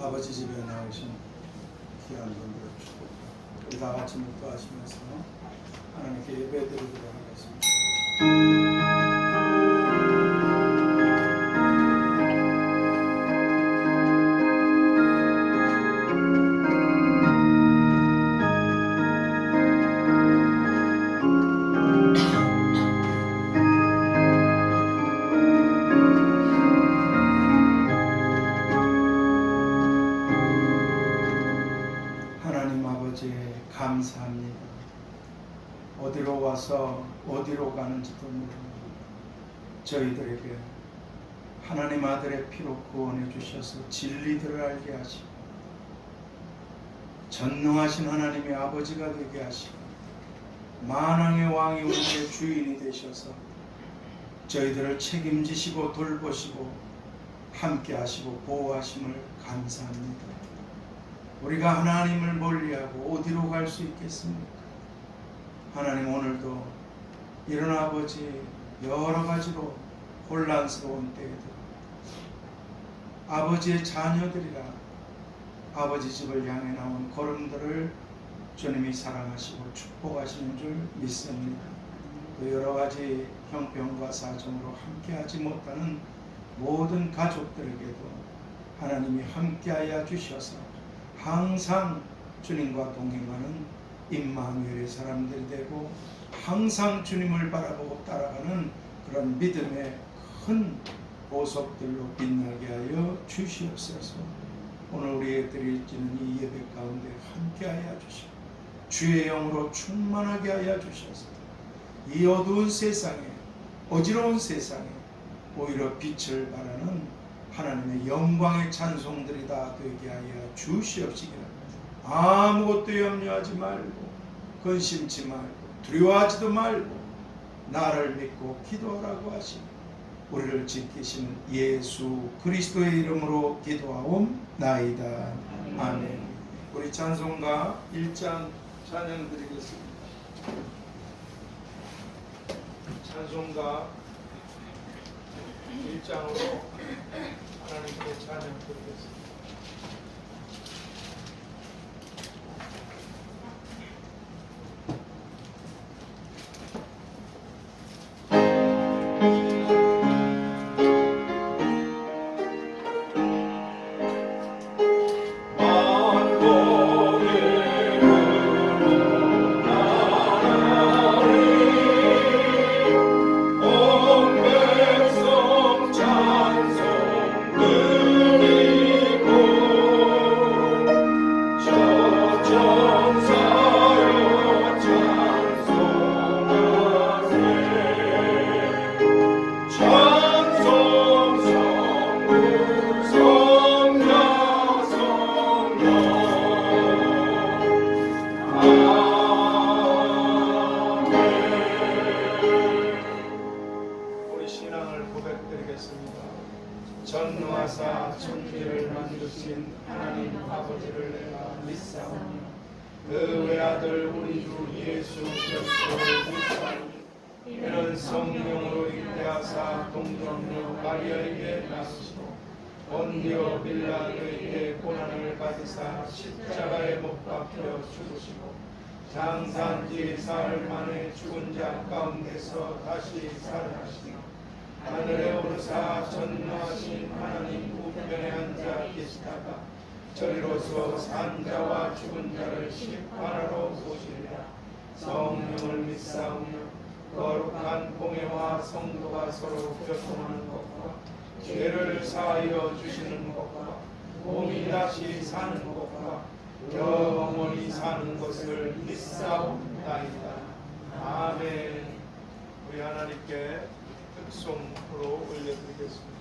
아버지 집에 나오신 귀한 분들을 축복하고 우리 다 같이 묵도하시면서 하나님께 예배드리도록 하겠습니다. 감사합니다. 어디로 와서 어디로 가는지도 모르는 저희들에게 하나님 아들의 피로 구원해 주셔서 진리들을 알게 하시고 전능하신 하나님의 아버지가 되게 하시고 만왕의 왕이 우리의 주인이 되셔서 저희들을 책임지시고 돌보시고 함께 하시고 보호하심을 감사합니다. 우리가 하나님을 멀리하고 어디로 갈 수 있겠습니까? 하나님, 오늘도 이런 아버지 여러 가지로 혼란스러운 때에도 아버지의 자녀들이라 아버지 집을 향해 나온 걸음들을 주님이 사랑하시고 축복하시는 줄 믿습니다. 또 여러 가지 형편과 사정으로 함께하지 못하는 모든 가족들에게도 하나님이 함께하여 주셔서 항상 주님과 동행하는 임마누엘의 사람들이 되고 항상 주님을 바라보고 따라가는 그런 믿음의 큰 보석들로 빛나게 하여 주시옵소서. 오늘 우리의 드려지는 이 예배 가운데 함께하여 주시고 주의 영으로 충만하게 하여 주셔서 이 어두운 세상에, 어지러운 세상에 오히려 빛을 발하는 하나님의 영광의 찬송들이 다 되게 하여 주시옵시기를. 아무것도 염려하지 말고 근심치 말고 두려워하지도 말고 나를 믿고 기도하라고 하시고 우리를 지키시는 예수 그리스도의 이름으로 기도하옵나이다. 아멘. 우리 찬송가 1장 찬양 드리겠습니다. 찬송가 1장으로 하나님께 찬양 드리겠습니다. 전능하사 천지를 만드신 하나님 아버지를 내가 믿사오니 그 외아들 우리 주 예수 그리스도를 믿사오니 이는 성령으로 잉태하사 동정녀 마리아에게 나시고 본디오 빌라도에게 고난을 받으사 십자가에 못 박혀 죽으시고 장사한 지 사흘 만에 죽은 자 가운데서 다시 살아나시니 하늘에 오르사 전능하신 하나님 우편에 앉아 계시다가 저리로서 산 자와 죽은 자를 심판하러 오시리라. 성령을 믿사오며 거룩한 공예와 성도가 서로 교통하는 것과 죄를 사하여 주시는 것과 몸이 다시 사는 것과 영원히 사는 것을 믿사옵나이다. 아멘. 우리 하나님께 특송으로 올려드리겠습니다.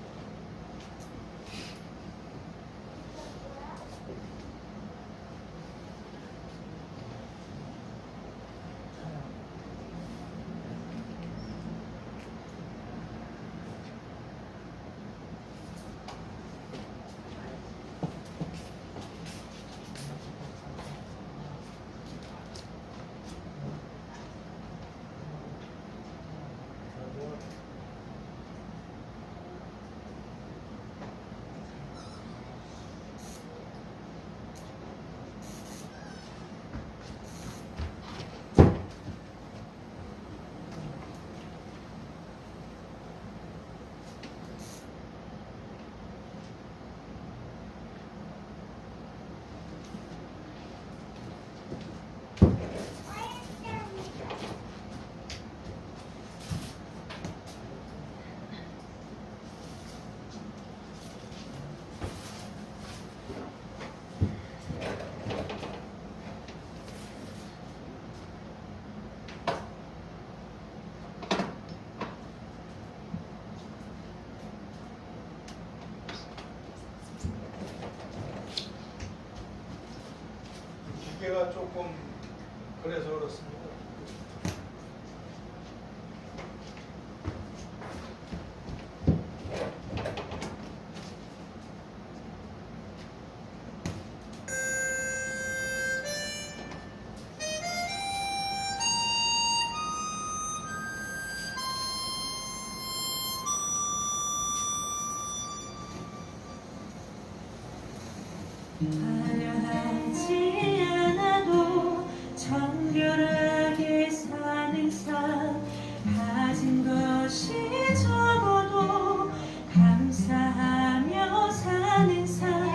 읽기가 조금 그래서 그렇습니다. 화려하지 않아도 정결하게 사는 삶, 가진 것이 적어도 감사하며 사는 삶,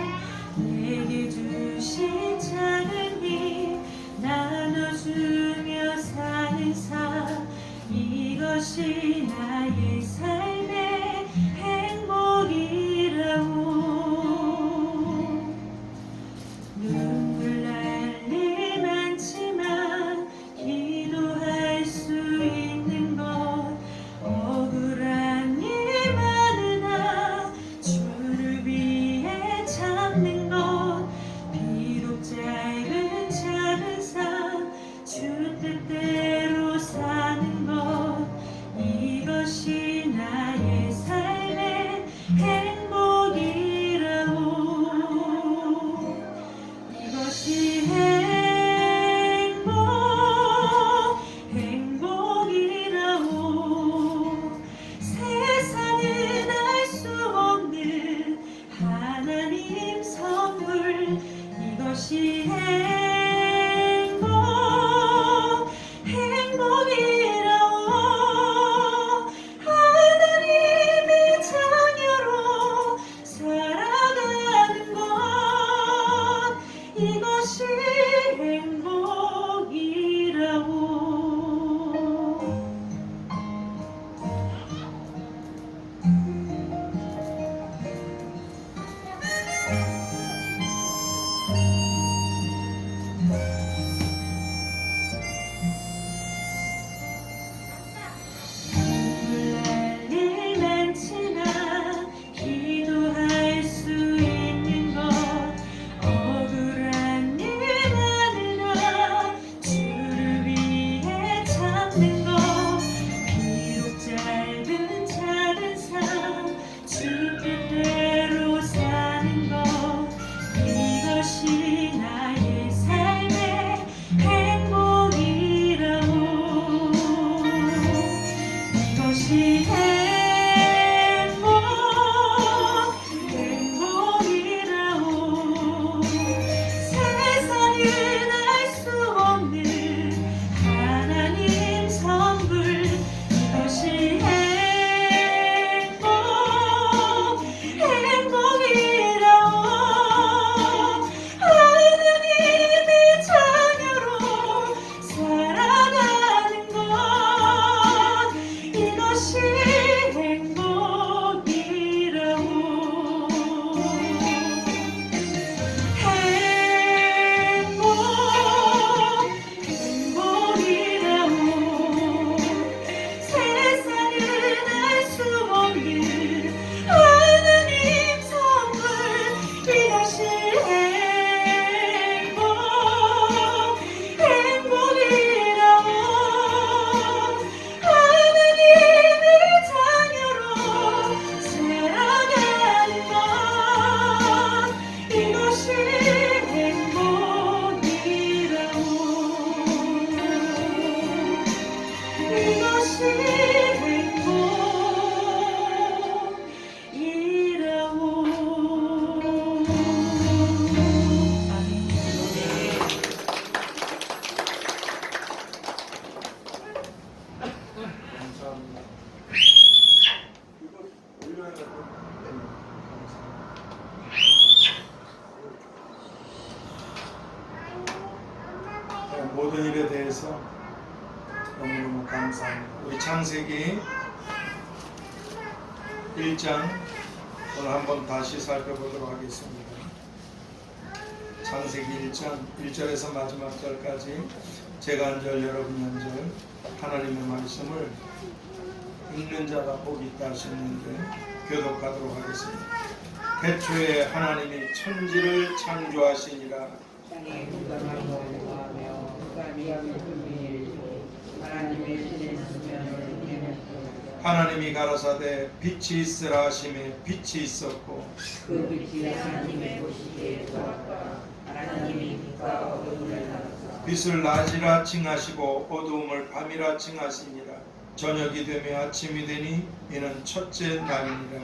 내게 주신 작은 힘 나눠주며 사는 삶, 이것이 나의 삶의 행복이라고. 눈물 날 일 많지만 기도할 수 있는 것, 억울한 일 많으나 주를 위해 참는 것, 비록 짧은 작은 삶 주 뜻대로 사는 것, 이것이 나의 삶의 행복이라고. 이것이 행복이라고. 세상은 알 수 없는 하나님 선물, 이것이 행복이라고. 하나님의 자녀로 살아가는 것, 이것이 행복이라고. 눈물 날 일 많지만 기도할 수 있는 것, 억울한 일 많으나 주를 위해 참는 것, 비록 짧은 작은 삶 주 뜻대로 사는 것, 이것이 나의 삶의 행복이라고. 이것이 행복이라고. 세상은 알 수 없는 하나님 선물, 이것이 행복이라고. 하나님의 자녀로 살아가는 것, 이것이 행복이라고. 행복이라고. 세상은 알 수 없는 하나님 선물, 이것이 행복이라고. 하나님의 자녀로 살아가는 것, 이것이 행복이라고. 이것이 행복이라고. 아멘. 감사합니다. 이거 올려야 될 것 같아요. 감사합니다. 모든 일에 대해서 너무너무 감사합니다. 우리 창세기 1장 오늘 한번 다시 살펴보도록 하겠습니다. 창세기 1장 1절에서 마지막 절까지 제가 한 절 여러분이 한 절 하나님의 말씀을 읽는 자가 복이 있다 하셨는데 교독하도록 하겠습니다. 태초에 하나님이 천지를 창조하시니라. 땅에 건강하고 구하며 그가 미함의 분비일이고 하나님의 신의 수면을 내놓고 하나님이 가라사대 빛이 있으라 하심에 빛이 있었고 그 빛이 하나님의 보시기에 좋았다. 하나님이 빛과 어둠을 나누사 빛을 낮이라 칭하시고 어두움을 밤이라 칭하시니라. 저녁이 되며 아침이 되니 이는 첫째 날이니라.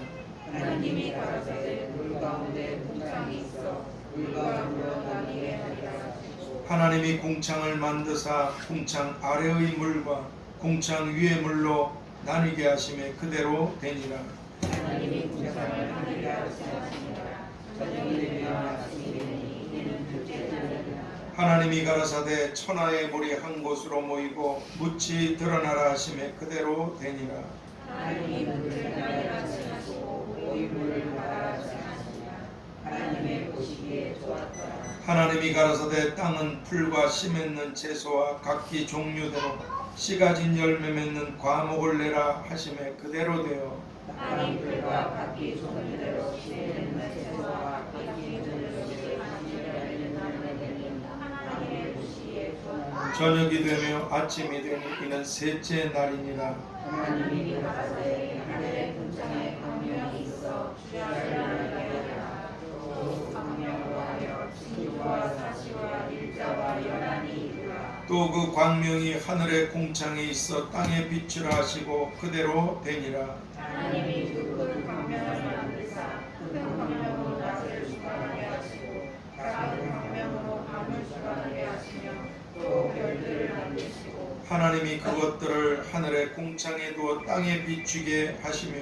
하나님이 가라사대 물 가운데 궁창이 있어 물과 물로 나뉘게 하리라 하시고 하나님이 궁창을 만드사 궁창 아래의 물과 궁창 위의 물로 나뉘게 하심에 그대로 되니라. 하나님이 궁창을 하늘에 하시니라. 저녁이 되며 아침이 되니 이는 둘째 날이라. 하나님이 가라사대 천하의 물이 한 곳으로 모이고 묻이 드러나라 하심에 그대로 되니라. 하나님이 물을 나라라 하시고 오이 물을 바다라 하시니라. 하나님의 보시기에 좋았다. 하나님이 가라사대 땅은 풀과 씨 맺는 채소와 각기 종류대로 씨 가진 열매 맺는 과목을 내라 하심에 그대로 되어 땅이 풀과 각기 종류대로 시에는 채소와 각기 종류대로 하나님의 하나님의 보시기에 좋았다. 저녁이 되며 아침이 되니 이는 셋째 날이니라. 하나님이 가라사대 하늘의 궁창에 광명이 있어 주야를 하라. 또 광명으로 하여 진주와 사시와 일자와 연한이 이루라. 또 그 광명이 하늘의 궁창에 있어 땅에 빛으라 하시고 그대로 되니라. 하나님이 그 광명을 만드사 그 광명으로 낮을 주관하게 하시고 작은 광명으로 밤을 주관하게 하시며 또 별들을 만드시고 하나님이 그것들을 하늘의 궁창에 두어 땅에 비추게 하시며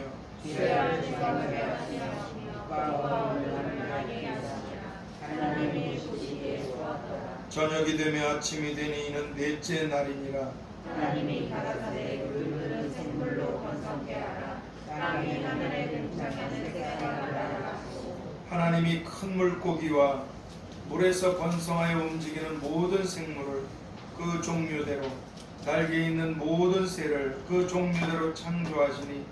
주야를 주관하게 하시며 빛과 어둠을 나누게 하시니라. 하나님이 보시기에 좋았더라. 저녁이 되며 아침이 되니 이는 넷째 날이니라. 하나님이 가라사대 물들은 생물로 번성케 하라. 땅이 하늘의 궁창에는 새싹을 하라 하시고 하나님이 큰 물고기와 물에서 번성하여 움직이는 모든 생물을 그 종류대로 날개 있는 모든 새를 그 종류대로 창조하시니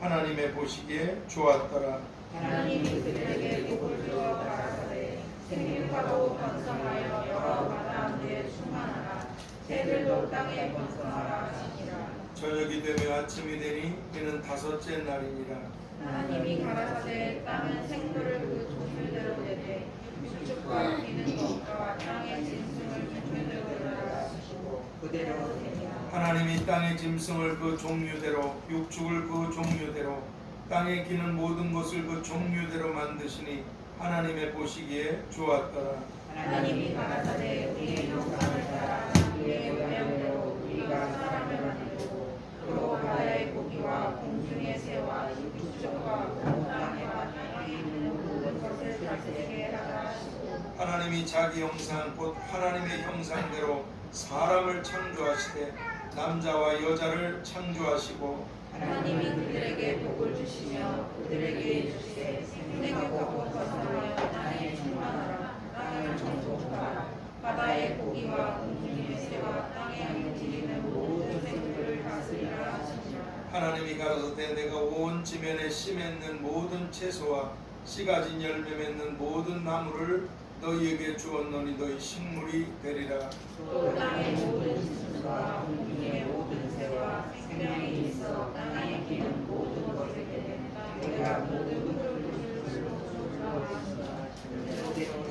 하나님의 보시기에 좋았더라. 하나님이 그들에게 복을 주어 가라사대 생육하고 번성하여 여러 바다들에 충만하라. 새들도 땅에 번성하라 하시니라. 저녁이 되며 아침이 되니 이는 다섯째 날이니라. 하나님이 가라사대 땅은 생물을 그 종류대로 내되 육축과 기는 것과 땅의 짐승을 종류대로 내라 하시고 그대로 되니라. 하나님이 땅의 짐승을 그 종류대로 육축을 그 종류대로 땅에 기는 모든 것을 그 종류대로 만드시니 하나님의 보시기에 좋았더라. 하나님이 가라사대 우리의 형상을 따라 우리의 모양대로 우리가 사람을 만들고 또 바다의 고기와 공중의 새와 육축과 온 땅에와 땅에 있는 모든 것을 다스리게 하라 하시고 하나님이 자기 형상 곧 하나님의 형상대로 사람을 창조하시되 남자와 여자를 창조하시고 하나님이 그들에게 복을 주시며 그들에게 이르시되 생육하고 번성하여 땅에 충만하라. 땅을 정복하라. 바다의 고기와 공중의 새와 땅에 움직이는 모든 생물을 다스리라 하시니라. 하나님이 가라사대 내가 온 지면에 씨 맺는 모든 채소와 씨 가진 열매 맺는 모든 나무를 너희에게 주었노니 너희 식물이 되리라. 또 땅의 모든 짐승과 공중의 모든 새와 생명이 있어 땅에 기는 모든 것에게 내가 모든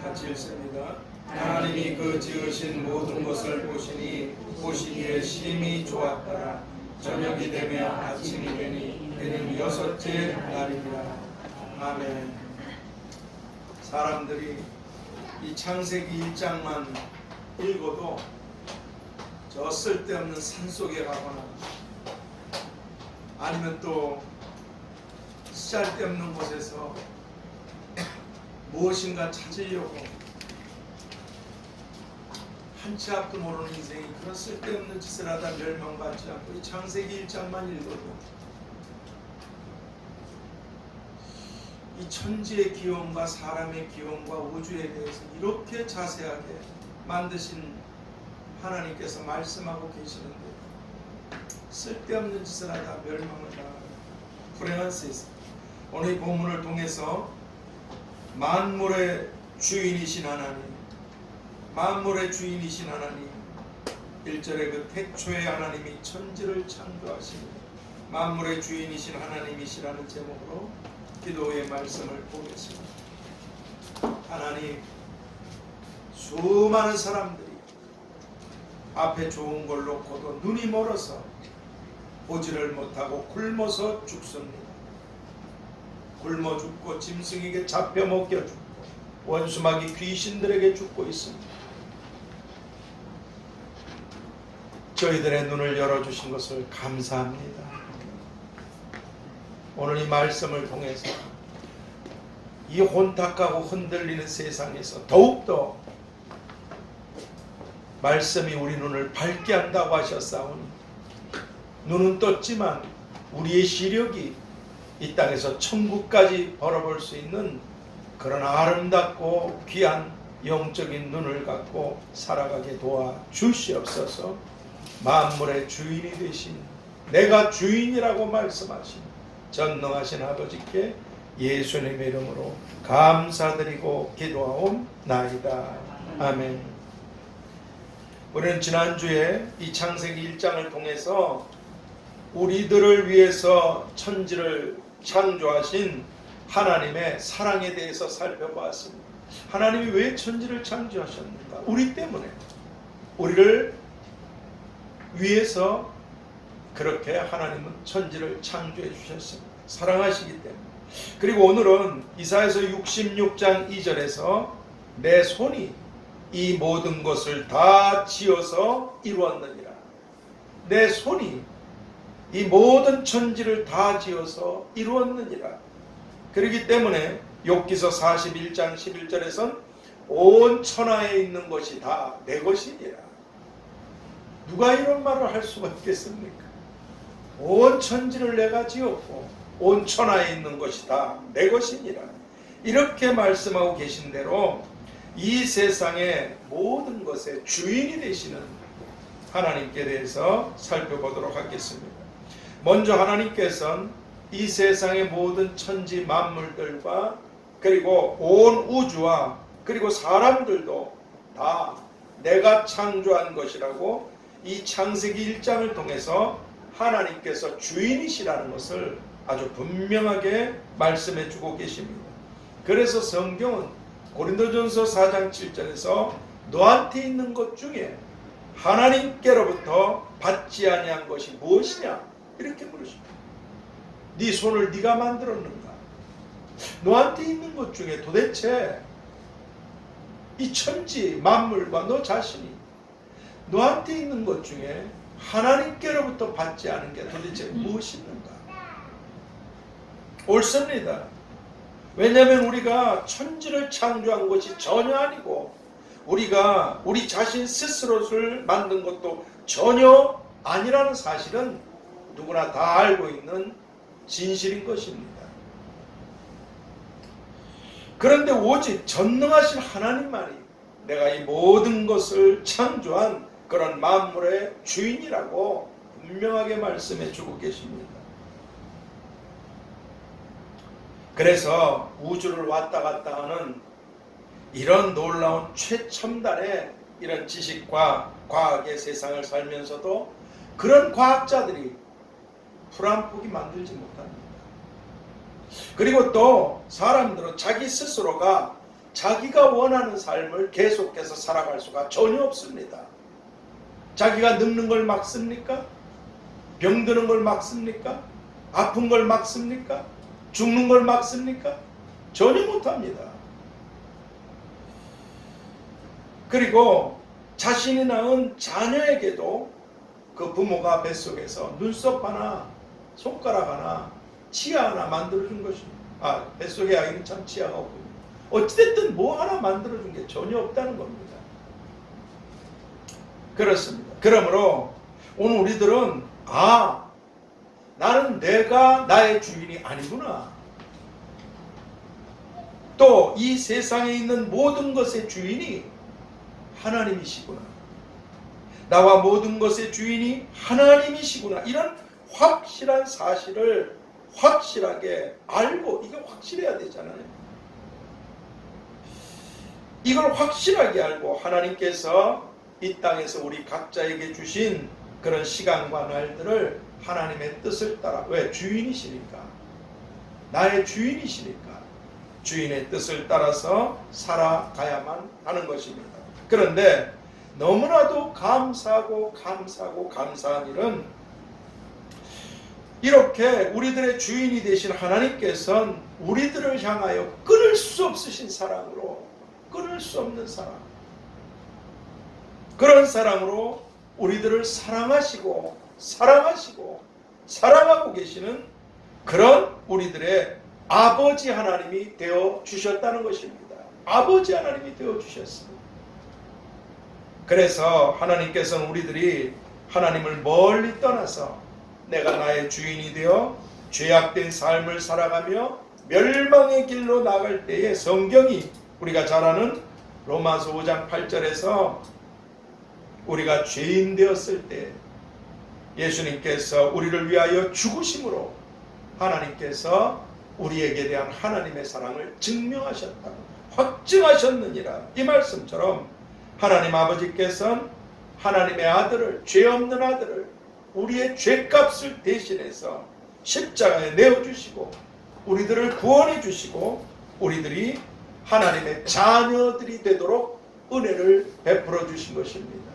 같이 읽습니다. 하나님이 그 지으신 모든 것을 보시니 보시기에 심히 좋았더라. 저녁이 되며 아침이 되니 이는 여섯째 날이니라. 아멘. 사람들이 이 창세기 1장만 읽어도 저 쓸데없는 산속에 가거나 아니면 또 쓸데없는 곳에서 무엇인가 찾으려고 한치 앞도 모르는 인생이 그런 쓸데없는 짓을 하다 멸망받지 않고 이 창세기 1장만 읽어도 이 천지의 기원과 사람의 기원과 우주에 대해서 이렇게 자세하게 만드신 하나님께서 말씀하고 계시는데 쓸데없는 짓을 하다 멸망을 당하는 불행한 세상. 오늘 이 본문을 통해서 만물의 주인이신 하나님, 만물의 주인이신 하나님, 1절에 그 태초에 하나님이 천지를 창조하시니 만물의 주인이신 하나님이시라는 제목으로 기도의 말씀을 보겠습니다. 하나님, 수많은 사람들이 앞에 좋은 걸 놓고도 눈이 멀어서 보지를 못하고 굶어서 죽습니다. 굶어 죽고 짐승에게 잡혀 먹겨 죽고 원수마귀 귀신들에게 죽고 있습니다. 저희들의 눈을 열어주신 것을 감사합니다. 오늘 이 말씀을 통해서 이 혼탁하고 흔들리는 세상에서 더욱더 말씀이 우리 눈을 밝게 한다고 하셨사오니 눈은 떴지만 우리의 시력이 이 땅에서 천국까지 벌어볼 수 있는 그런 아름답고 귀한 영적인 눈을 갖고 살아가게 도와 주시옵소서. 만물의 주인이 되신, 내가 주인이라고 말씀하신 전능하신 아버지께 예수님의 이름으로 감사드리고 기도하옵나이다. 아멘. 우리는 지난주에 이 창세기 1장을 통해서 우리들을 위해서 천지를 창조하신 하나님의 사랑에 대해서 살펴보았습니다. 하나님이 왜 천지를 창조하셨는가? 우리 때문에, 우리를 위해서 그렇게 하나님은 천지를 창조해 주셨습니다. 사랑하시기 때문에. 그리고 오늘은 이사야서 66장 2절에서 내 손이 이 모든 것을 다 지어서 이루었느니라. 내 손이 이 모든 천지를 다 지어서 이루었느니라. 그렇기 때문에 욥기서 41장 11절에선 온 천하에 있는 것이 다 내 것이니라. 누가 이런 말을 할 수가 있겠습니까? 온 천지를 내가 지었고 온 천하에 있는 것이 다 내 것이니라. 이렇게 말씀하고 계신 대로 이 세상의 모든 것의 주인이 되시는 하나님께 대해서 살펴보도록 하겠습니다. 먼저 하나님께서는 이 세상의 모든 천지 만물들과 그리고 온 우주와 그리고 사람들도 다 내가 창조한 것이라고 이 창세기 1장을 통해서 하나님께서 주인이시라는 것을 아주 분명하게 말씀해 주고 계십니다. 그래서 성경은 고린도전서 4장 7절에서 너한테 있는 것 중에 하나님께로부터 받지 아니한 것이 무엇이냐? 이렇게 물으십니다. 네 손을 네가 만들었는가? 너한테 있는 것 중에 도대체 이 천지 만물과 너 자신이 너한테 있는 것 중에 하나님께로부터 받지 않은 게 도대체 무엇이 있는가? 옳습니다. 왜냐하면 우리가 천지를 창조한 것이 전혀 아니고 우리가 우리 자신 스스로를 만든 것도 전혀 아니라는 사실은 누구나 다 알고 있는 진실인 것입니다. 그런데 오직 전능하신 하나님만이 내가 이 모든 것을 창조한 그런 만물의 주인이라고 분명하게 말씀해 주고 계십니다. 그래서 우주를 왔다 갔다 하는 이런 놀라운 최첨단의 이런 지식과 과학의 세상을 살면서도 그런 과학자들이 풀 한 포기 만들지 못합니다. 그리고 또 사람들은 자기 스스로가 자기가 원하는 삶을 계속해서 살아갈 수가 전혀 없습니다. 자기가 늙는 걸 막습니까? 병드는 걸 막습니까? 아픈 걸 막습니까? 죽는 걸 막습니까? 전혀 못합니다. 그리고 자신이 낳은 자녀에게도 그 부모가 뱃속에서 눈썹 하나, 손가락 하나, 치아 하나 만들어준 것입니다. 뱃속에 아기는 참 치아가 없군요. 어찌됐든 뭐 하나 만들어준 게 전혀 없다는 겁니다. 그렇습니다. 그러므로 오늘 우리들은 나는 내가 나의 주인이 아니구나. 또 이 세상에 있는 모든 것의 주인이 하나님이시구나. 나와 모든 것의 주인이 하나님이시구나. 이런 확실한 사실을 확실하게 알고, 이게 확실해야 되잖아요. 이걸 확실하게 알고 하나님께서 이 땅에서 우리 각자에게 주신 그런 시간과 날들을 하나님의 뜻을 따라, 왜? 주인이시니까, 나의 주인이시니까 주인의 뜻을 따라서 살아가야만 하는 것입니다. 그런데 너무나도 감사하고 감사한 일은 이렇게 우리들의 주인이 되신 하나님께서는 우리들을 향하여 끊을 수 없으신 사랑으로, 끊을 수 없는 사랑, 그런 사랑으로 우리들을 사랑하시고 사랑하고 계시는 그런 우리들의 아버지 하나님이 되어 주셨다는 것입니다. 아버지 하나님이 되어 주셨습니다. 그래서 하나님께서는 우리들이 하나님을 멀리 떠나서 내가 나의 주인이 되어 죄악된 삶을 살아가며 멸망의 길로 나갈 때에 성경이 우리가 잘 아는 로마서 5장 8절에서 우리가 죄인 되었을 때 예수님께서 우리를 위하여 죽으심으로 하나님께서 우리에게 대한 하나님의 사랑을 증명하셨다, 확증하셨느니라. 이 말씀처럼 하나님 아버지께서는 하나님의 아들을, 죄 없는 아들을 우리의 죄값을 대신해서 십자가에 내어주시고 우리들을 구원해 주시고 우리들이 하나님의 자녀들이 되도록 은혜를 베풀어 주신 것입니다.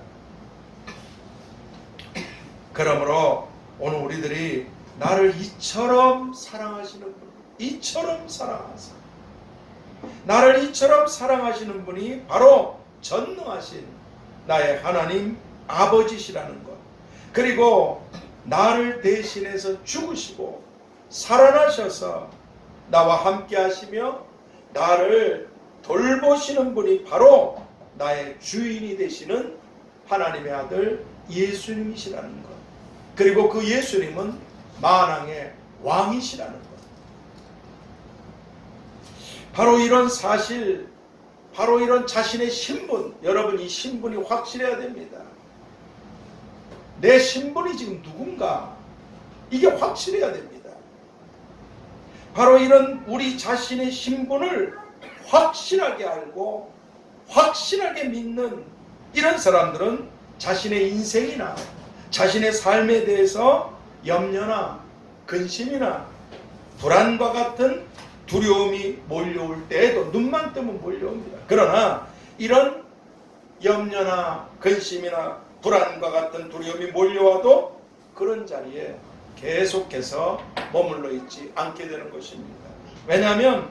그러므로 오늘 우리들이 나를 이처럼 사랑하시는 분, 이처럼 사랑하세요. 나를 이처럼 사랑하시는 분이 바로 전능하신 나의 하나님 아버지시라는 것, 그리고 나를 대신해서 죽으시고 살아나셔서 나와 함께 하시며 나를 돌보시는 분이 바로 나의 주인이 되시는 하나님의 아들 예수님이시라는 것, 그리고 그 예수님은 만왕의 왕이시라는 것. 바로 이런 사실, 바로 이런 자신의 신분, 여러분 이 신분이 확실해야 됩니다. 내 신분이 지금 누군가, 이게 확실해야 됩니다. 바로 이런 우리 자신의 신분을 확실하게 알고 확실하게 믿는 이런 사람들은 자신의 인생이나 자신의 삶에 대해서 염려나 근심이나 불안과 같은 두려움이 몰려올 때에도 눈만 뜨면 몰려옵니다. 그러나 이런 염려나 근심이나 불안과 같은 두려움이 몰려와도 그런 자리에 계속해서 머물러 있지 않게 되는 것입니다. 왜냐하면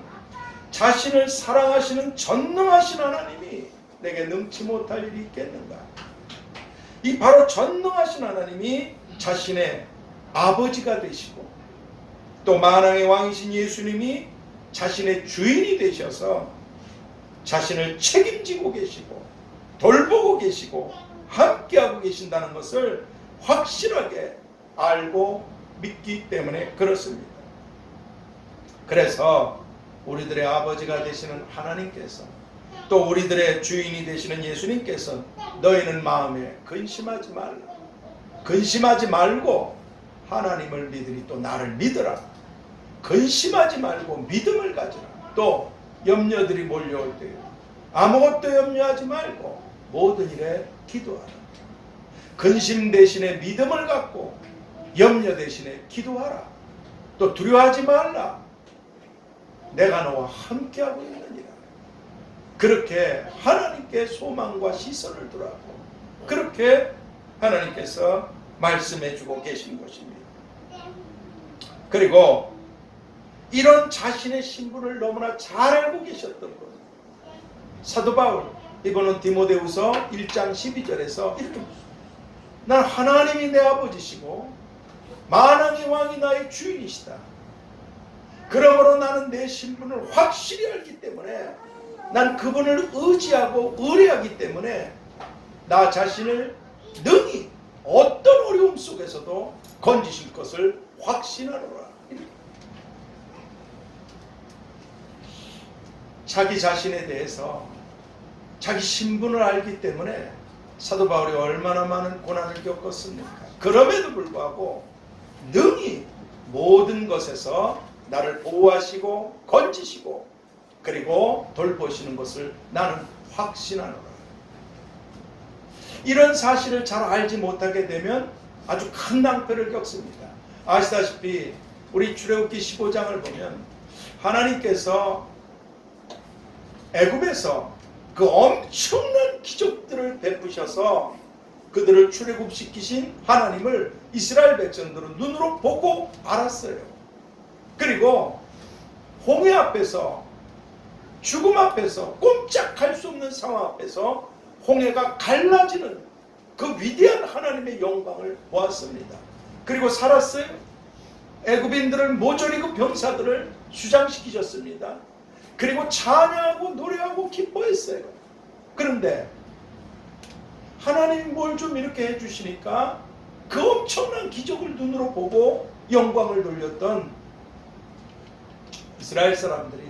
자신을 사랑하시는 전능하신 하나님이 내게 능치 못할 일이 있겠는가? 이 바로 전능하신 하나님이 자신의 아버지가 되시고 또 만왕의 왕이신 예수님이 자신의 주인이 되셔서 자신을 책임지고 계시고 돌보고 계시고 함께하고 계신다는 것을 확실하게 알고 믿기 때문에 그렇습니다. 그래서 우리들의 아버지가 되시는 하나님께서 또 우리들의 주인이 되시는 예수님께서 너희는 마음에 근심하지 말라, 근심하지 말고 하나님을 믿으니 또 나를 믿으라, 근심하지 말고 믿음을 가지라, 또 염려들이 몰려올 때 아무것도 염려하지 말고 모든 일에 기도하라. 근심 대신에 믿음을 갖고 염려 대신에 기도하라. 또 두려워하지 말라. 내가 너와 함께하고 있느니라. 그렇게 하나님께 소망과 시선을 두라고 그렇게 하나님께서 말씀해주고 계신 것입니다. 그리고 이런 자신의 신분을 너무나 잘 알고 계셨던 것, 사도 바울, 이거는 디모데후서 1장 12절에서 이렇게 난 하나님이 내 아버지시고 만왕의 왕이 나의 주인이시다. 그러므로 나는 내 신분을 확실히 알기 때문에 난 그분을 의지하고 의뢰하기 때문에 나 자신을 능히 어떤 어려움 속에서도 건지실 것을 확신하노라. 자기 자신에 대해서 자기 신분을 알기 때문에 사도 바울이 얼마나 많은 고난을 겪었습니까? 그럼에도 불구하고 능히 모든 것에서 나를 보호하시고 건지시고 그리고 돌보시는 것을 나는 확신하노라. 이런 사실을 잘 알지 못하게 되면 아주 큰 낭패를 겪습니다. 아시다시피 우리 출애굽기 15장을 보면 하나님께서 애굽에서 그 엄청난 기적들을 베푸셔서 그들을 출애굽시키신 하나님을 이스라엘 백성들은 눈으로 보고 알았어요. 그리고 홍해 앞에서, 죽음 앞에서, 꼼짝할 수 없는 상황 앞에서 홍해가 갈라지는 그 위대한 하나님의 영광을 보았습니다. 그리고 살았어요. 애굽인들을 모조리 그 병사들을 수장시키셨습니다. 그리고 찬양하고 노래하고 기뻐했어요. 그런데 하나님이 뭘 좀 이렇게 해주시니까 그 엄청난 기적을 눈으로 보고 영광을 돌렸던 이스라엘 사람들이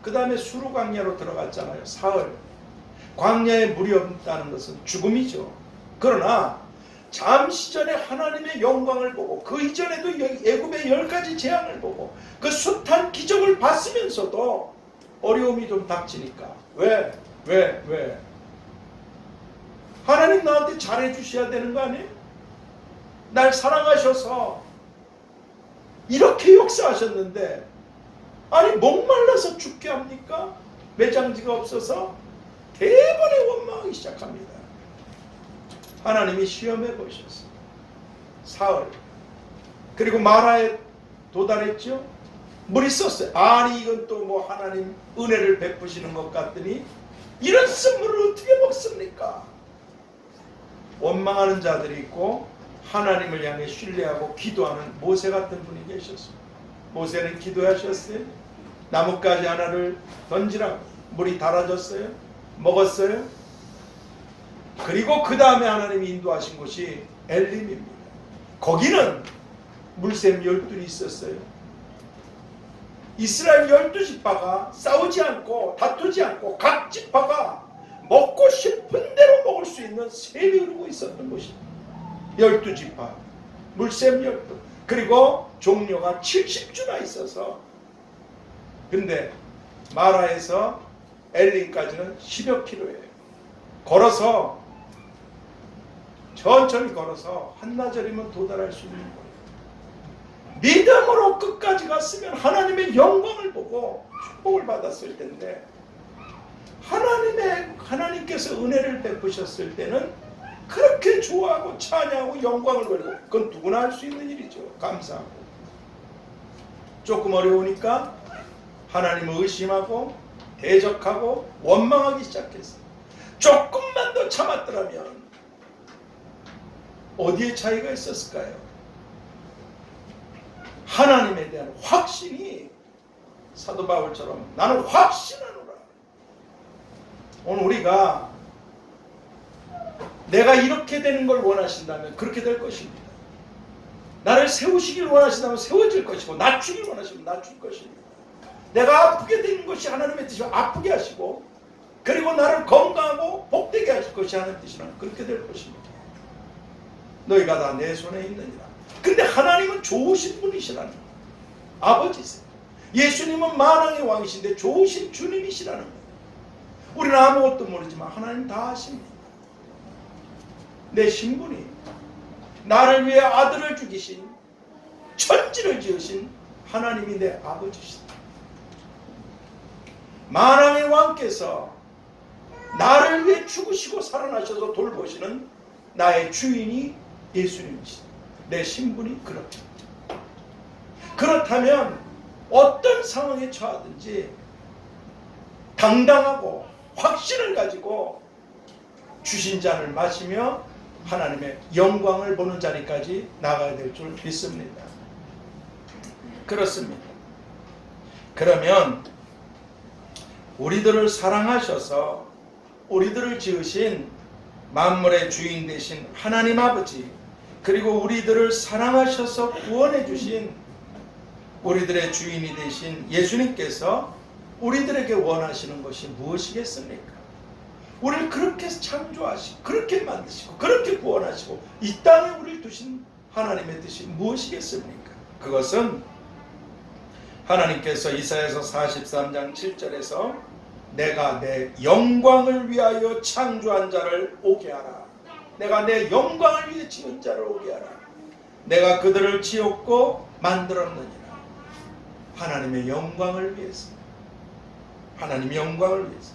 그 다음에 수르 광야로 들어갔잖아요. 사흘. 광야에 물이 없다는 것은 죽음이죠. 그러나 잠시 전에 하나님의 영광을 보고 그 이전에도 애굽의 10가지 재앙을 보고 그 숱한 기적을 봤으면서도 어려움이 좀 닥치니까 왜? 하나님 나한테 잘해 주셔야 되는 거 아니에요? 날 사랑하셔서 이렇게 역사하셨는데 아니 목말라서 죽게 합니까? 매장지가 없어서 대번에 원망하기 시작합니다. 하나님이 시험해 보셨어요. 사흘. 그리고 마라에 도달했죠. 물이 썼어요. 아니 이건 또 뭐 하나님 은혜를 베푸시는 것 같더니 이런 쓴물을 어떻게 먹습니까? 원망하는 자들이 있고 하나님을 향해 신뢰하고 기도하는 모세 같은 분이 계셨어요. 모세는 기도하셨어요. 나뭇가지 하나를 던지라고. 물이 달아졌어요. 먹었어요. 그리고 그 다음에 하나님이 인도하신 곳이 엘림입니다. 거기는 물샘 12이 있었어요. 이스라엘 12지파가 싸우지 않고 다투지 않고 각 지파가 먹고 싶은 대로 먹을 수 있는 샘이 흐르고 있었던 곳입니다. 12지파, 물샘 12. 그리고 종려가 70주나 있어서 근데 마라에서 엘림까지는 10여 킬로예요. 걸어서 천천히 걸어서 한나절이면 도달할 수 있는 거예요. 믿음으로 끝까지 갔으면 하나님의 영광을 보고 축복을 받았을 텐데 하나님께서 은혜를 베푸셨을 때는 그렇게 좋아하고 찬양하고 영광을 돌리고 그건 누구나 할 수 있는 일이죠. 감사하고 조금 어려우니까 하나님을 의심하고 대적하고 원망하기 시작했어요. 조금만 더 참았더라면 어디에 차이가 있었을까요? 하나님에 대한 확신이 사도 바울처럼 나는 확신하노라. 오늘 우리가 내가 이렇게 되는 걸 원하신다면 그렇게 될 것입니다. 나를 세우시길 원하신다면 세워질 것이고 낮추길 원하시면 낮출 것입니다. 내가 아프게 되는 것이 하나님의 뜻이면 아프게 하시고 그리고 나를 건강하고 복되게 하실 것이 하나님의 뜻이면 그렇게 될 것입니다. 너희가 다 내 손에 있느니라. 근데 하나님은 좋으신 분이시라는 거예요. 아버지세요. 예수님은 만왕의 왕이신데 좋으신 주님이시라는 거예요. 우리는 아무것도 모르지만 하나님 다 아십니다. 내 신분이 나를 위해 아들을 죽이신 천지를 지으신 하나님이 내 아버지시다. 만왕의 왕께서 나를 위해 죽으시고 살아나셔서 돌보시는 나의 주인이 예수님이시다. 내 신분이 그렇다. 그렇다면 어떤 상황에 처하든지 당당하고 확신을 가지고 주신 잔을 마시며 하나님의 영광을 보는 자리까지 나가야 될 줄 믿습니다. 그렇습니다. 그러면 우리들을 사랑하셔서 우리들을 지으신 만물의 주인 되신 하나님 아버지, 그리고 우리들을 사랑하셔서 구원해 주신 우리들의 주인이 되신 예수님께서 우리들에게 원하시는 것이 무엇이겠습니까? 우리를 그렇게 창조하시고 그렇게 만드시고 그렇게 구원하시고 이 땅에 우리를 두신 하나님의 뜻이 무엇이겠습니까? 그것은 하나님께서 이사야서 43장 7절에서 내가 내 영광을 위하여 창조한 자를 오게 하라. 내가 내 영광을 위해 지은 자를 오게 하라. 내가 그들을 지었고 만들었느니라. 하나님의 영광을 위해서. 하나님의 영광을 위해서.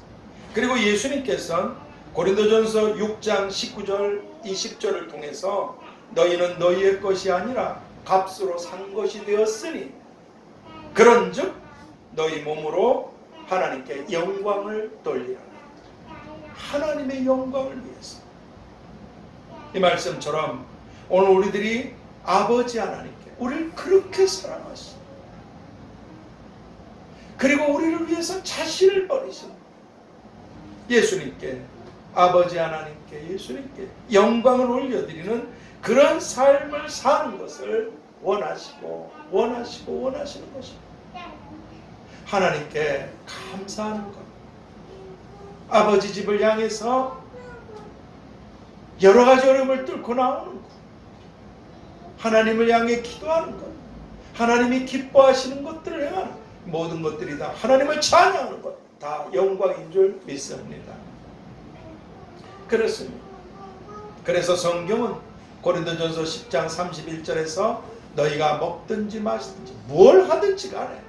그리고 예수님께서는 고린도전서 6장 19절 20절을 통해서 너희는 너희의 것이 아니라 값으로 산 것이 되었으니 그런즉 너희 몸으로 하나님께 영광을 돌리라. 하나님의 영광을 위해서. 이 말씀처럼 오늘 우리들이 아버지 하나님께 우리를 그렇게 사랑하시고 그리고 우리를 위해서 자신을 버리신 예수님께, 아버지 하나님께, 예수님께 영광을 올려드리는 그런 삶을 사는 것을 원하시고 원하시는 것입니다. 하나님께 감사하는 것, 아버지 집을 향해서 여러 가지 어려움을 뚫고 나오는 것, 하나님을 향해 기도하는 것, 하나님이 기뻐하시는 것들을 행하는 모든 것들이 다 하나님을 찬양하는 것, 다 영광인 줄 믿습니다. 그렇습니다. 그래서 성경은 고린도전서 10장 31절에서 너희가 먹든지 마시든지 뭘 하든지 간에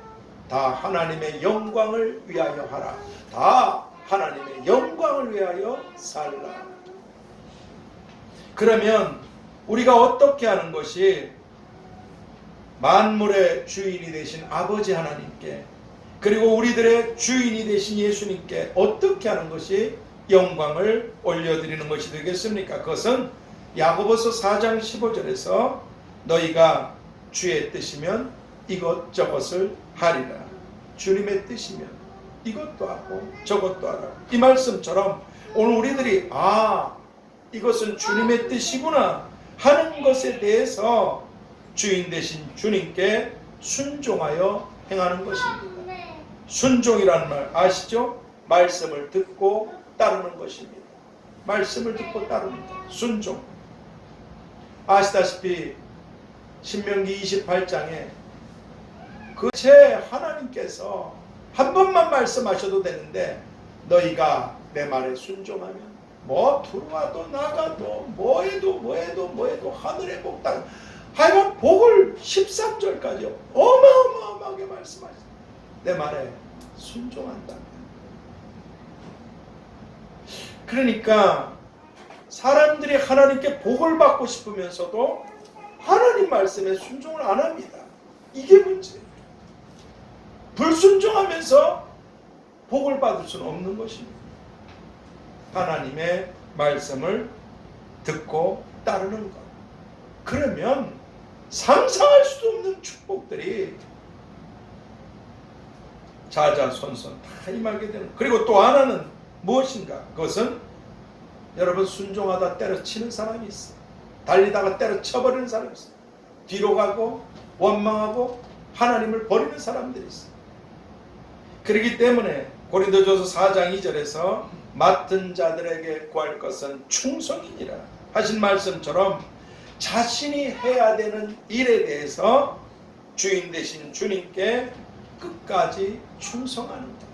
다 하나님의 영광을 위하여 하라. 다 하나님의 영광을 위하여 살라. 그러면 우리가 어떻게 하는 것이 만물의 주인이 되신 아버지 하나님께 그리고 우리들의 주인이 되신 예수님께 어떻게 하는 것이 영광을 올려드리는 것이 되겠습니까? 그것은 야고보서 4장 15절에서 너희가 주의 뜻이면 이것저것을 하리라. 주님의 뜻이면 이것도 하고 저것도 하라. 이 말씀처럼 오늘 우리들이 이것은 주님의 뜻이구나 하는 것에 대해서 주인 되신 주님께 순종하여 행하는 것입니다. 순종이라는 말 아시죠? 말씀을 듣고 따르는 것입니다. 말씀을 듣고 따르는 것. 순종. 아시다시피 신명기 28장에 그제 하나님께서 한 번만 말씀하셔도 되는데 너희가 내 말에 순종하면 들어와도 나가도 뭐해도 하늘의 복 땅 하여간 복을 13절까지 어마어마하게 말씀하셨어요. 내 말에 순종한다. 그러니까 사람들이 하나님께 복을 받고 싶으면서도 하나님 말씀에 순종을 안 합니다. 이게 문제예요. 불순종하면서 복을 받을 수는 없는 것입니다. 하나님의 말씀을 듣고 따르는 것. 그러면 상상할 수도 없는 축복들이 자자손손 다 임하게 되는. 그리고 또 하나는 무엇인가? 그것은 여러분 순종하다 때려치는 사람이 있어. 달리다가 때려쳐버리는 사람이 있어. 뒤로 가고 원망하고 하나님을 버리는 사람들이 있어. 그렇기 때문에 고린도전서 4장 2절에서 맡은 자들에게 구할 것은 충성이니라 하신 말씀처럼 자신이 해야 되는 일에 대해서 주인 되신 주님께 끝까지 충성하는 것.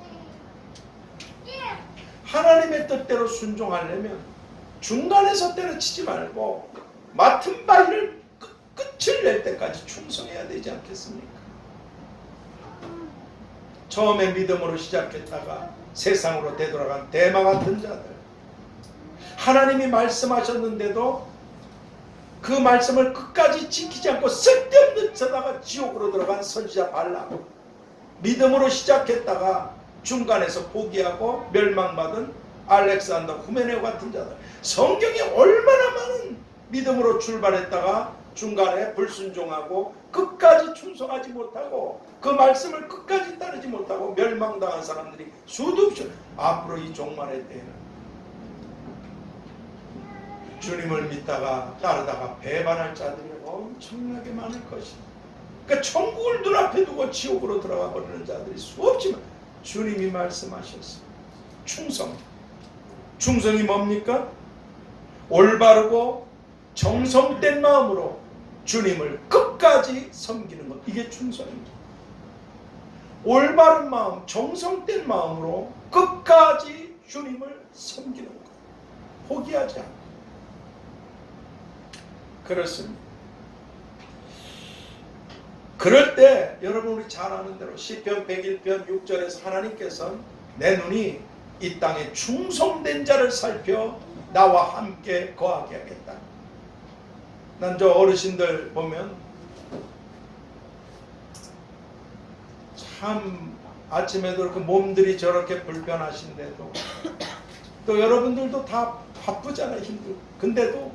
하나님의 뜻대로 순종하려면 중간에서 때려치지 말고 맡은 바 일을 끝을 낼 때까지 충성해야 되지 않겠습니까? 처음에 믿음으로 시작했다가 세상으로 되돌아간 대마 같은 자들, 하나님이 말씀하셨는데도 그 말씀을 끝까지 지키지 않고 쓸데없는 데다가 지옥으로 들어간 선지자 발람, 믿음으로 시작했다가 중간에서 포기하고 멸망받은 알렉산더 후메네오 같은 자들, 성경에 얼마나 많은 믿음으로 출발했다가 중간에 불순종하고 끝까지 충성하지 못하고 그 말씀을 끝까지 따르지 못하고 멸망당한 사람들이 수도 없이 앞으로 이 종말의 때에는 주님을 믿다가 따르다가 배반할 자들이 엄청나게 많을 것입니다. 그러니까 천국을 눈앞에 두고 지옥으로 들어가 버리는 자들이 수없지만 주님이 말씀하셨어요. 충성. 충성이 뭡니까? 올바르고 정성된 마음으로 주님을 끝까지 섬기는 것. 이게 충성입니다. 올바른 마음, 정성된 마음으로 끝까지 주님을 섬기는 것. 포기하지 않고. 그렇습니다. 그럴 때 여러분 우리 잘 아는 대로 시편 101편 6절에서 하나님께서는 내 눈이 이 땅에 충성된 자를 살펴 나와 함께 거하게 하겠다. 난 저 어르신들 보면 참 아침에도 그렇게 몸들이 저렇게 불편하신데도 또 여러분들도 다 바쁘잖아요. 힘들고. 근데도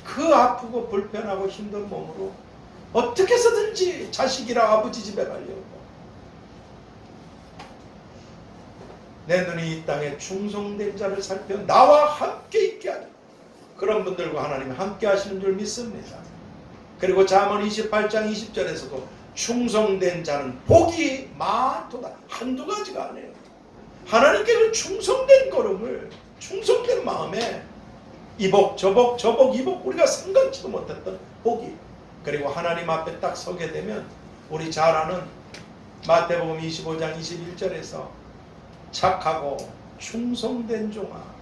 그 아프고 불편하고 힘든 몸으로 어떻게 해서든지 자식이랑 아버지 집에 가려고 내 눈이 이 땅에 충성된 자를 살펴 나와 함께 있게 하리. 그런 분들과 하나님이 함께 하시는 줄 믿습니다. 그리고 잠언 28장 20절에서도 충성된 자는 복이 많도다. 한두 가지가 아니에요. 하나님께 그 충성된 걸음을, 충성된 마음에 이복 저복 이복 우리가 생각지도 못했던 복이, 그리고 하나님 앞에 딱 서게 되면 우리 잘 아는 마태복음 25장 21절에서 착하고 충성된 종아,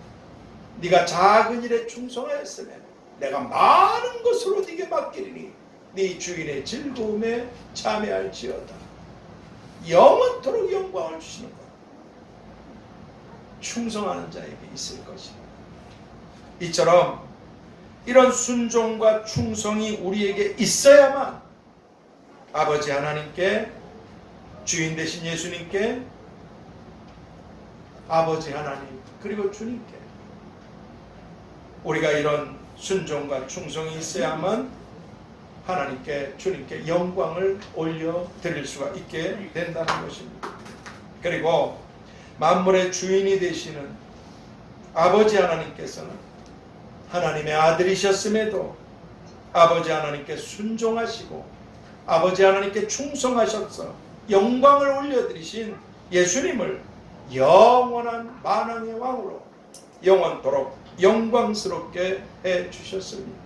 네가 작은 일에 충성하였으면 내가 많은 것으로 네게 맡기리니 네 주인의 즐거움에 참여할지어다. 영원토록 영광을 주시는 것, 충성하는 자에게 있을 것입니다. 이처럼 이런 순종과 충성이 우리에게 있어야만 아버지 하나님께, 주인 되신 예수님께, 아버지 하나님 그리고 주님께 우리가 이런 순종과 충성이 있어야만 하나님께, 주님께 영광을 올려드릴 수가 있게 된다는 것입니다. 그리고 만물의 주인이 되시는 아버지 하나님께서는 하나님의 아들이셨음에도 아버지 하나님께 순종하시고 아버지 하나님께 충성하셔서 영광을 올려드리신 예수님을 영원한 만왕의 왕으로 영원토록 영광스럽게 해주셨습니다.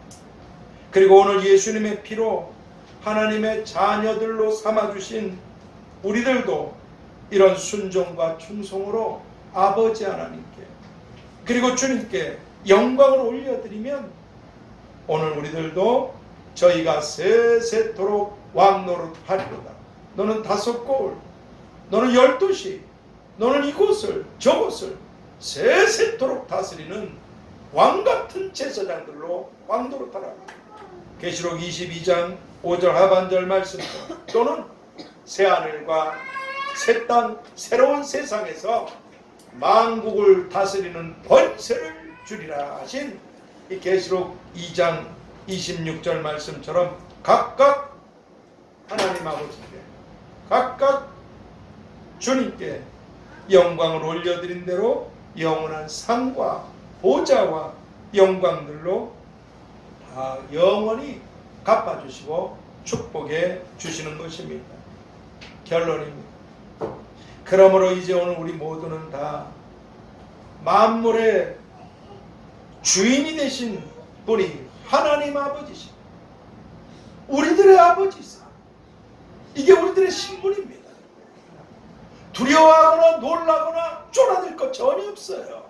그리고 오늘 예수님의 피로 하나님의 자녀들로 삼아주신 우리들도 이런 순종과 충성으로 아버지 하나님께 그리고 주님께 영광을 올려드리면 오늘 우리들도 저희가 세세토록 왕노릇하리로다. 너는 5골, 너는 12시, 너는 이곳을 저곳을 세세토록 다스리는 왕같은 제사장들로 왕노릇하라. 계시록 22장 5절 하반절 말씀 또는 새하늘과 새 땅 새로운 세상에서 만국을 다스리는 권세를 주리라 하신 이 계시록 2장 26절 말씀처럼 각각 하나님 아버지께 각각 주님께 영광을 올려드린 대로 영원한 상과 보좌와 영광들로 다 영원히 갚아주시고 축복해 주시는 것입니다. 결론입니다. 그러므로 이제 오늘 우리 모두는 다 만물의 주인이 되신 분이 하나님 아버지시고 우리들의 아버지시고 이게 우리들의 신분입니다. 두려워하거나 놀라거나 쫄아들 것 전혀 없어요.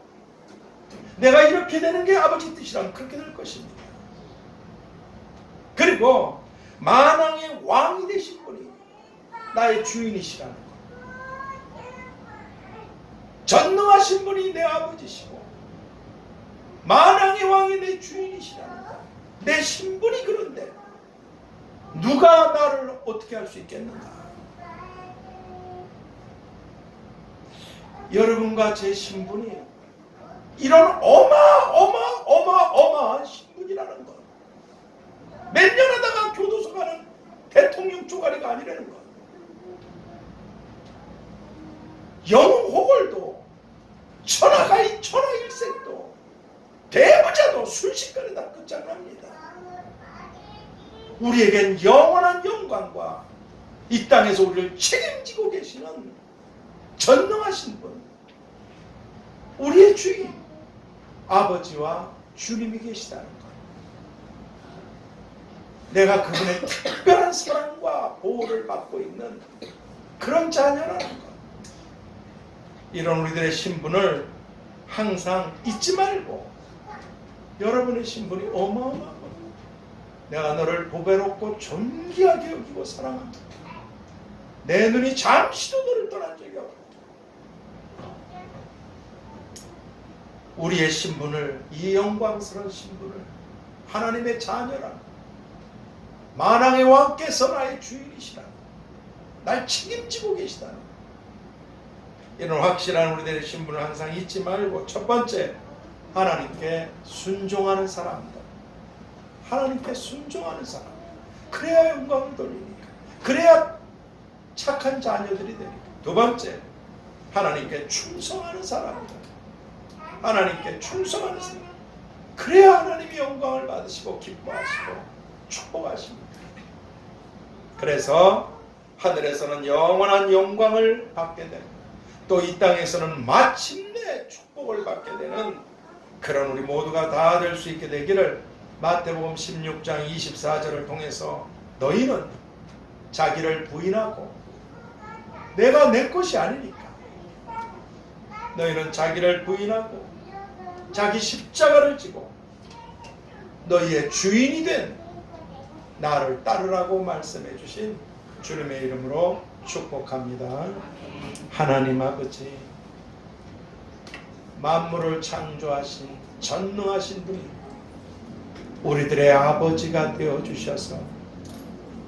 내가 이렇게 되는 게 아버지 뜻이라면 그렇게 될 것입니다. 그리고 만왕의 왕이 되신 분이 나의 주인이시라는 것, 전능하신 분이 내 아버지시고 만왕의 왕이 내 주인이시라는 것, 내 신분이 그런데 누가 나를 어떻게 할 수 있겠는가? 여러분과 제 신분이 이런 어마어마한 신분이라는 것, 몇 년 하다가 교도소 가는 대통령 쪼가리가 아니라는 것, 영호걸도 천하가인 천하일색도 대부자도 순식간에 다 끝장납니다. 우리에겐 영원한 영광과 이 땅에서 우리를 책임지고 계시는 전능하신 분, 우리의 주인 아버지와 주님이 계시다는 것, 내가 그분의 특별한 사랑과 보호를 받고 있는 그런 자녀라는 것. 이런 우리들의 신분을 항상 잊지 말고, 여러분의 신분이 어마어마한 겁니다. 내가 너를 보배롭고 존귀하게 여기고 사랑한다. 내 눈이 잠시도 너를 떠난 적이 없고, 우리의 신분을, 이 영광스러운 신분을 하나님의 자녀라, 만왕의 왕께서 나의 주인이시라, 날 책임지고 계시다. 이런 확실한 우리들의 신분을 항상 잊지 말고, 첫 번째, 하나님께 순종하는 사람들. 하나님께 순종하는 사람. 그래야 영광을 돌리니까. 그래야 착한 자녀들이 되니까. 두 번째, 하나님께 충성하는 사람들. 하나님께 충성하는 사람. 그래야 하나님이 영광을 받으시고 기뻐하시고 축복하십니다. 그래서 하늘에서는 영원한 영광을 받게 되고, 또 이 땅에서는 마침내 축복을 받게 되는 그런 우리 모두가 다 될 수 있게 되기를 마태복음 16장 24절을 통해서, 너희는 자기를 부인하고, 내가 내 것이 아니니까 너희는 자기를 부인하고 자기 십자가를 지고 너희의 주인이 된 나를 따르라고 말씀해 주신 주님의 이름으로 축복합니다. 하나님 아버지, 만물을 창조하신 전능하신 분이 우리들의 아버지가 되어주셔서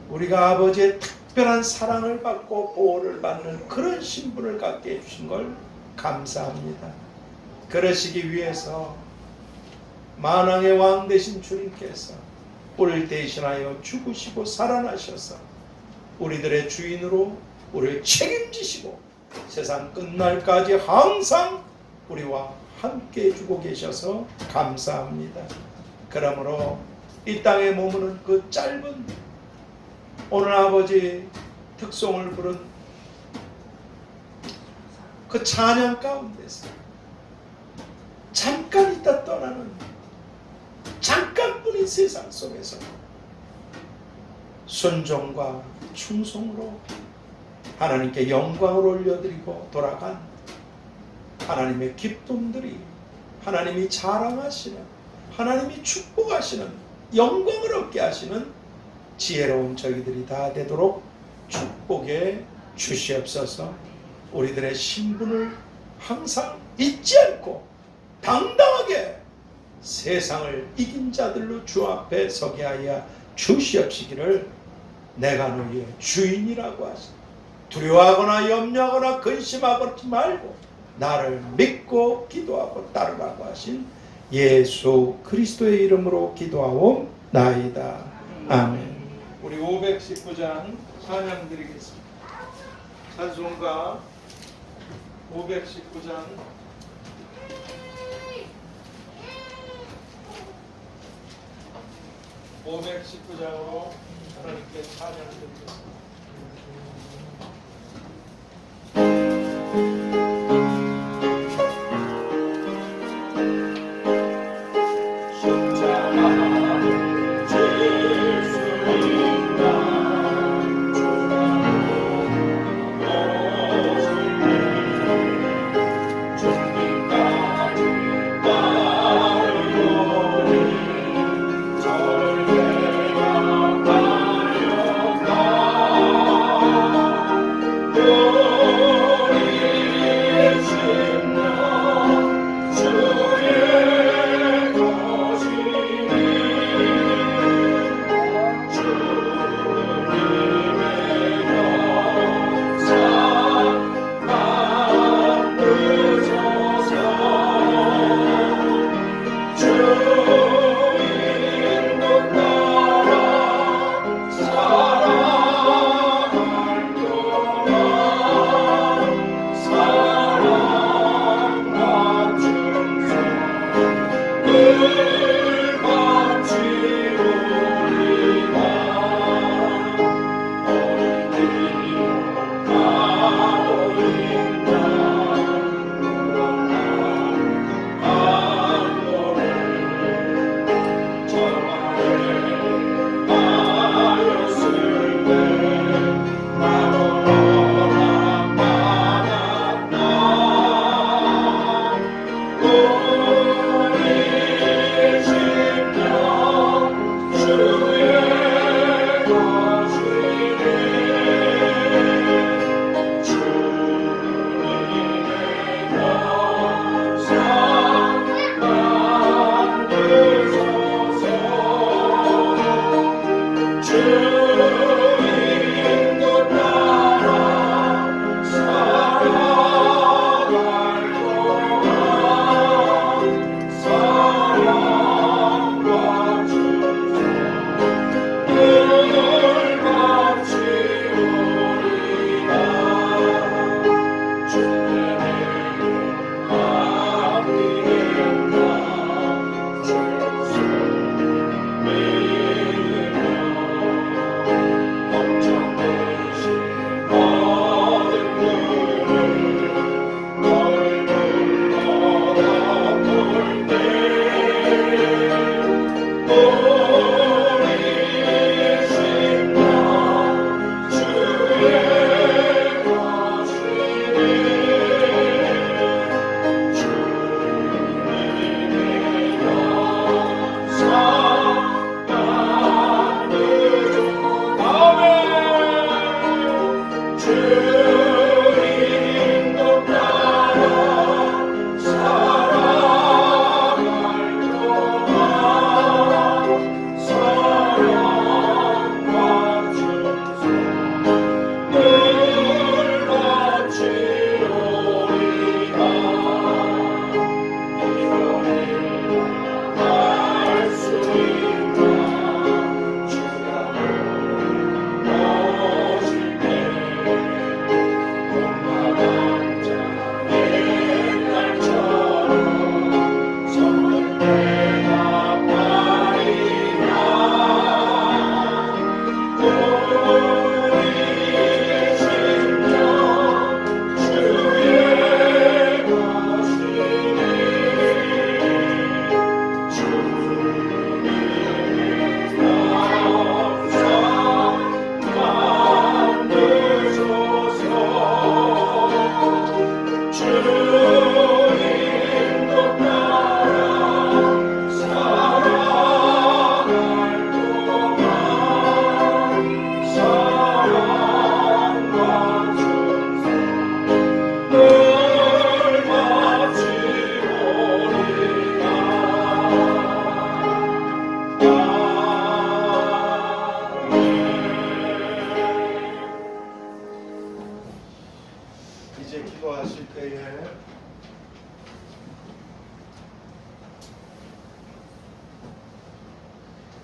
우리가 아버지의 특별한 사랑을 받고 보호를 받는 그런 신분을 갖게 해주신 걸 감사합니다. 그러시기 위해서 만왕의 왕 되신 주님께서 우리를 대신하여 죽으시고 살아나셔서 우리들의 주인으로 우리를 책임지시고 세상 끝날까지 항상 우리와 함께 해주고 계셔서 감사합니다. 그러므로 이 땅에 머무는 그 짧은 오늘 아버지 특송을 부른 그 찬양 가운데서 잠깐 있다 떠나는 잠깐뿐인 세상 속에서 순종과 충성으로 하나님께 영광을 올려드리고 돌아간 하나님의 기쁨들이, 하나님이 자랑하시는, 하나님이 축복하시는, 영광을 얻게 하시는 지혜로운 저희들이 다 되도록 축복해 주시옵소서. 우리들의 신분을 항상 잊지 않고 당당하게 세상을 이긴 자들로 주 앞에 서게 하여 주시옵시기를 내가 너희의 주인이라고 하시, 두려워하거나 염려하거나 근심하지 말고 나를 믿고 기도하고 따르라고 하신 예수 그리스도의 이름으로 기도하옵나이다. 아멘. 우리 519장 찬양 드리겠습니다. 찬송가 519장 (519장으로) 하나님께 찬양 드리겠습니다. 저를 데려가요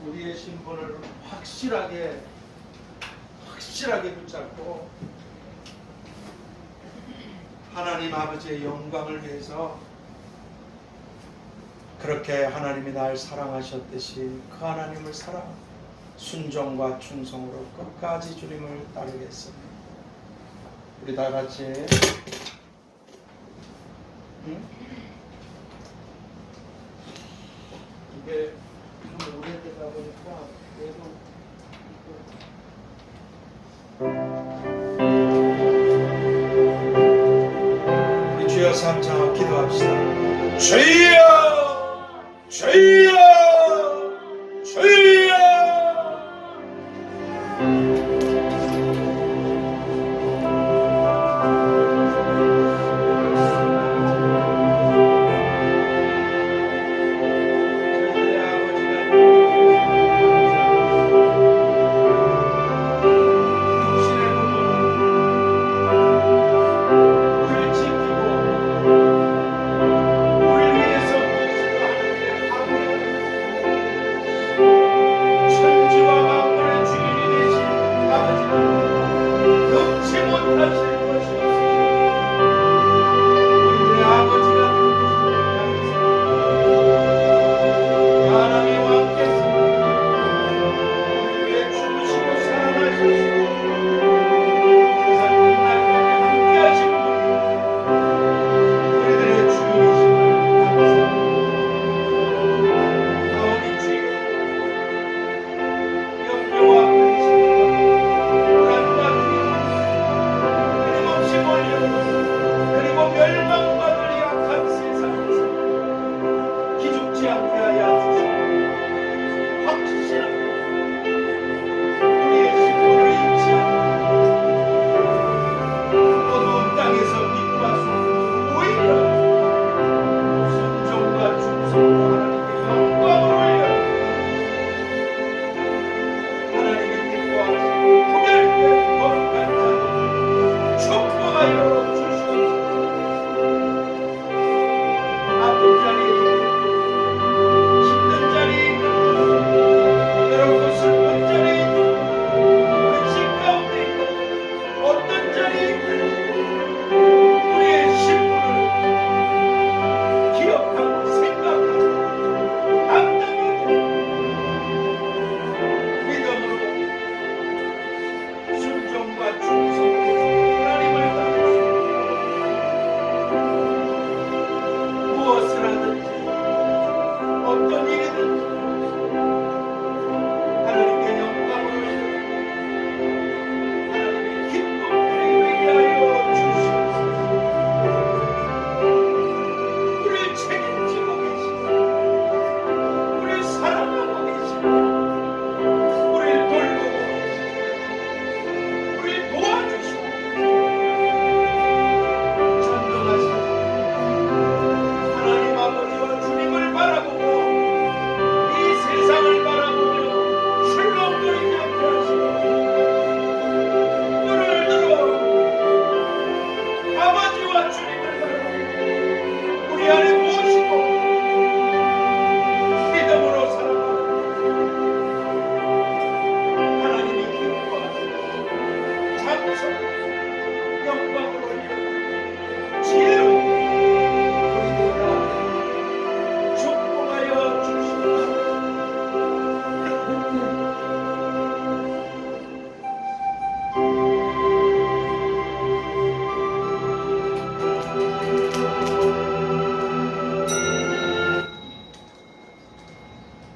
우리의 신분을 확실하게 붙잡고 하나님 아버지의 영광을 위해서 그렇게 하나님이 날 사랑하셨듯이 그 하나님을 순종과 충성으로 끝까지 주님을 따르겠습니다. 우리 다 같이 이게 좀 오래되다 보니까 계속 우리 주여 삼창 기도합시다. 주여 주여 주여.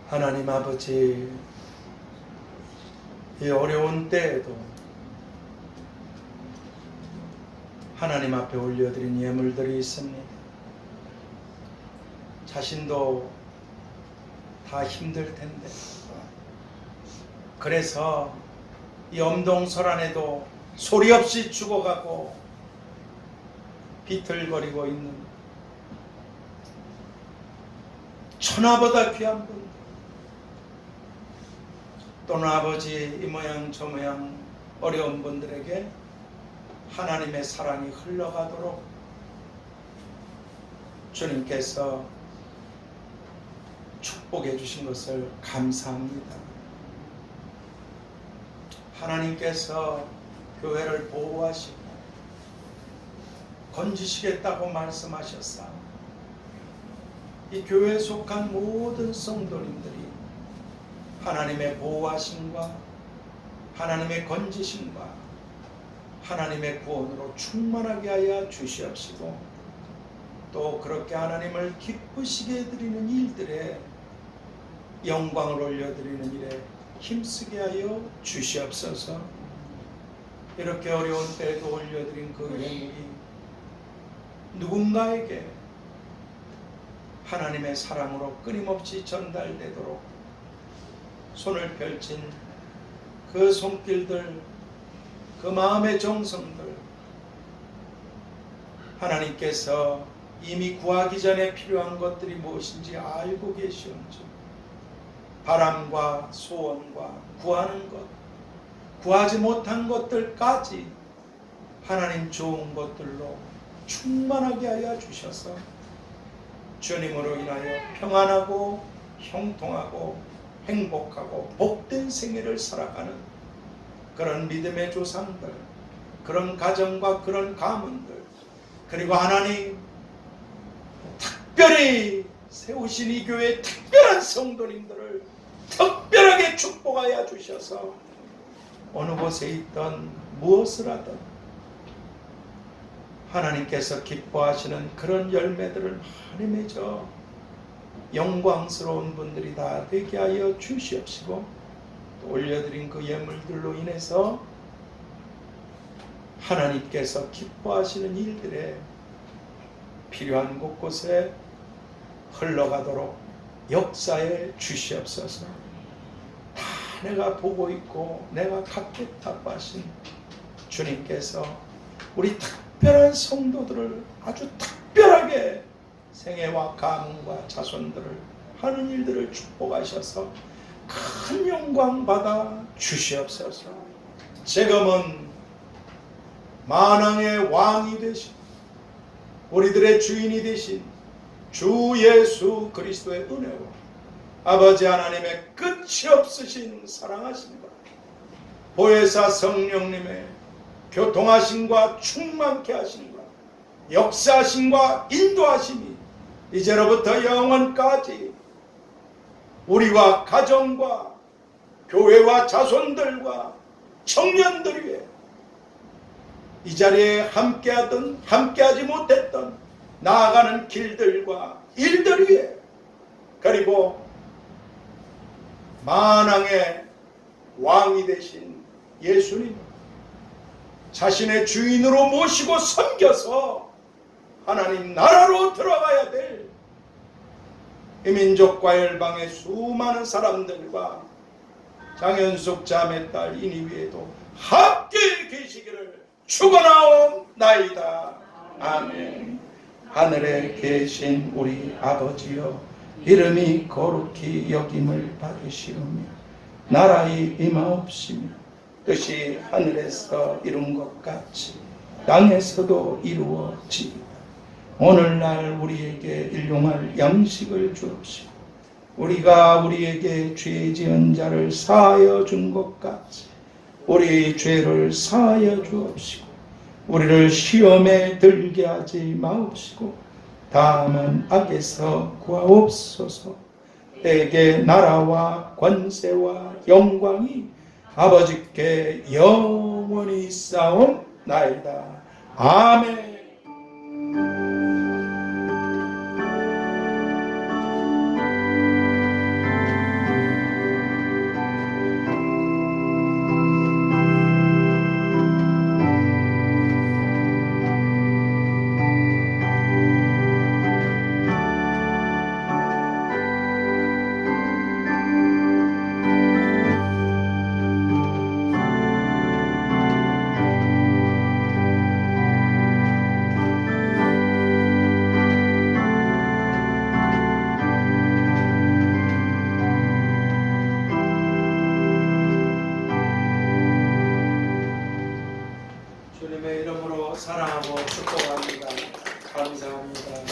하나님 아버지, 이 어려운 때에도 하나님 앞에 올려드린 예물들이 있습니다. 자신도 다 힘들 텐데, 그래서 이 엄동설안에도 소리 없이 죽어가고 비틀거리고 있는 천하보다 귀한 분, 또는 아버지 이 모양 저 모양 어려운 분들에게 하나님의 사랑이 흘러가도록 주님께서 축복하시옵소서. 축복해 주신 것을 감사합니다. 하나님께서 교회를 보호하시고 건지시겠다고 말씀하셨사. 이 교회에 속한 모든 성도님들이 하나님의 보호하심과 하나님의 건지심과 하나님의 구원으로 충만하게 하여 주시옵시고, 또 그렇게 하나님을 기쁘시게 해드리는 일들에 영광을 올려드리는 일에 힘쓰게 하여 주시옵소서. 이렇게 어려운 때에도 올려드린 그 예물이 누군가에게 하나님의 사랑으로 끊임없이 전달되도록 손을 펼친 그 손길들, 그 마음의 정성들, 하나님께서 이미 구하기 전에 필요한 것들이 무엇인지 알고 계시온지, 바람과 소원과 구하는 것, 구하지 못한 것들까지 하나님 좋은 것들로 충만하게 하여 주셔서 주님으로 인하여 평안하고 형통하고 행복하고 복된 생애를 살아가는 그런 믿음의 조상들, 그런 가정과 그런 가문들, 그리고 하나님 특별히 세우신 이 교회의 특별한 성도님들을 특별하게 축복하여 주셔서 어느 곳에 있던 무엇을 하든 하나님께서 기뻐하시는 그런 열매들을 많이 맺어 영광스러운 분들이 다 되게 하여 주시옵시고, 또 올려드린 그 예물들로 인해서 하나님께서 기뻐하시는 일들에 필요한 곳곳에 흘러가도록 역사해 주시옵소서. 다 내가 보고 있고 내가 갖겠다고 하신 주님께서 우리 특별한 성도들을 아주 특별하게 생애와 가문과 자손들을 하는 일들을 축복하셔서 큰 영광 받아 주시옵소서. 지금은 만왕의 왕이 되신 우리들의 주인이 되신 주 예수 그리스도의 은혜와 아버지 하나님의 끝이 없으신 사랑하심과 보혜사 성령님의 교통하심과 충만케 하심과 역사하심과 인도하심이 이제로부터 영원까지 우리와 가정과 교회와 자손들과 청년들 위해 이 자리에 함께하든 함께하지 못했던 나아가는 길들과 일들 위해, 그리고 만왕의 왕이 되신 예수님 자신의 주인으로 모시고 섬겨서 하나님 나라로 들어가야 될 이 민족과 열방의 수많은 사람들과 장현숙 자매딸 이니위에도 함께 계시기를 축원하옵나이다. 아멘. 하늘에 계신 우리 아버지여, 이름이 거룩히 여김을 받으시오며 나라의 임하옵시며 뜻이 하늘에서 이룬 것 같이 땅에서도 이루어지이다. 오늘날 우리에게 일용할 양식을 주옵시고 우리가 우리에게 죄 지은 자를 사하여 준 것 같이 우리 죄를 사하여 주옵시고 우리를 시험에 들게 하지 마옵시고 다만 악에서 구하옵소서. 때에 나라와 권세와 영광이 아버지께 영원히 싸움나이다. 아멘. 주님의 이름으로 사랑하고 축복합니다. 감사합니다.